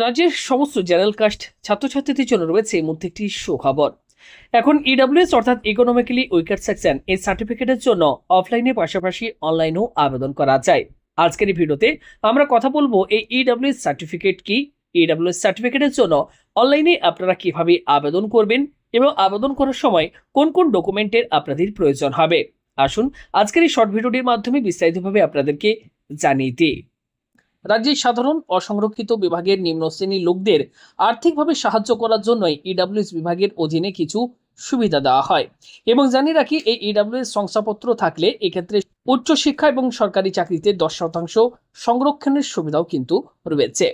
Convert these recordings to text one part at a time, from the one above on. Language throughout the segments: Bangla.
রাজ্যের সমস্ত জেনারেল কাস্ট ছাত্রছাত্রীদের জন্য রয়েছে এই মুহূর্তে একটি সুখবর। এখন ইডব্লিউএস অর্থাৎ ইকোনমিক্যালি উইকার সেকশন এই সার্টিফিকেটের জন্য অফলাইনের পাশাপাশি অনলাইনেও আবেদন করা যায়। আজকের এই ভিডিওতে আমরা কথা বলবো এই ইডব্লিউএস সার্টিফিকেট কি, ইডব্লিউএস সার্টিফিকেটের জন্য অনলাইনে আপনারা কিভাবে আবেদন করবেন এবং আবেদন করার সময় কোন কোন ডকুমেন্টের আপনাদের প্রয়োজন হবে। আসুন আজকের এই শর্ট ভিডিওটির মাধ্যমে বিস্তারিতভাবে আপনাদেরকে জানিয়ে দিই। রাজ্যের সাধারণ অসংরক্ষিত বিভাগের নিম্ন শ্রেণীর লোকদের আর্থিকভাবে সাহায্য করার জন্যই ইডব্লিউএস বিভাগের অধীনে কিছু সুবিধা দেওয়া হয় এবং জানিয়ে রাখি এই ইডব্লিউএস শংসাপত্র থাকলে এক্ষেত্রে উচ্চশিক্ষা এবং সরকারি চাকরিতে 10% সংরক্ষণের সুবিধাও কিন্তু রয়েছে।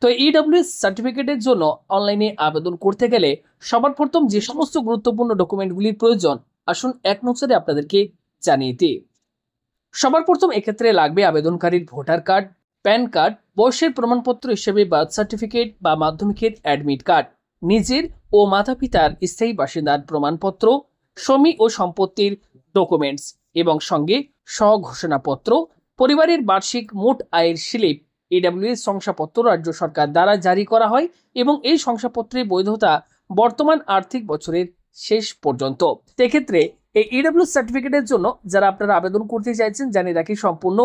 তো ইডব্লিউএস সার্টিফিকেটের জন্য অনলাইনে আবেদন করতে গেলে সবার প্রথম যে সমস্ত গুরুত্বপূর্ণ ডকুমেন্টগুলির প্রয়োজন আসুন এক নজরে আপনাদেরকে জানিয়ে দিই। সবার প্রথম এক্ষেত্রে লাগবে আবেদনকারীর ভোটার কার্ড, প্যান কার্ড, বয়সের প্রমাণপত্র হিসেবে বার্থ সার্টিফিকেট বা মাধ্যমিকের অ্যাডমিট কার্ড, নিজের ও মাতা পিতার স্থায়ী বাসিন্দার প্রমাণপত্র, জমি ও সম্পত্তির ডকুমেন্টস এবং সঙ্গে স্বঘোষণাপত্র, পরিবারের বার্ষিক মোট আয়ের স্লিপ। ইডব্লিউএস শংসাপত্র রাজ্য সরকার দ্বারা জারি করা হয় এবং এই শংসাপত্রের বৈধতা বর্তমান আর্থিক বছরের শেষ পর্যন্ত। এক্ষেত্রে এই ইডব্লিউএস সার্টিফিকেটের জন্য যারা আপনারা আবেদন করতে চাইছেন জানিয়ে রাখি সম্পূর্ণ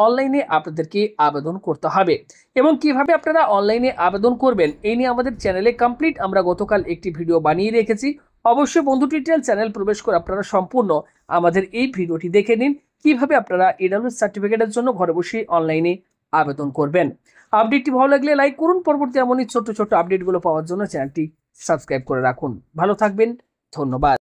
অনলাইনে আপনাদেরকে আবেদন করতে হবে এবং কিভাবে আপনারা অনলাইনে আবেদন করবেন এই নিয়ে আমাদের চ্যানেলে কমপ্লিট আমরা গতকাল একটি ভিডিও বানিয়ে রেখেছি। অবশ্যই বন্ধু টিউটোরিয়াল চ্যানেল প্রবেশ করে আপনারা সম্পূর্ণ আমাদের এই ভিডিওটি দেখে নিন কিভাবে আপনারা ইডব্লিউএস সার্টিফিকেটের জন্য ঘরে বসে অনলাইনে আবেদন করবেন। আপডেটটি ভালো লাগলে লাইক করুন, পরবর্তী এমনই ছোট্ট ছোট্ট আপডেটগুলো পাওয়ার জন্য চ্যানেলটি সাবস্ক্রাইব করে রাখুন। ভালো থাকবেন, ধন্যবাদ।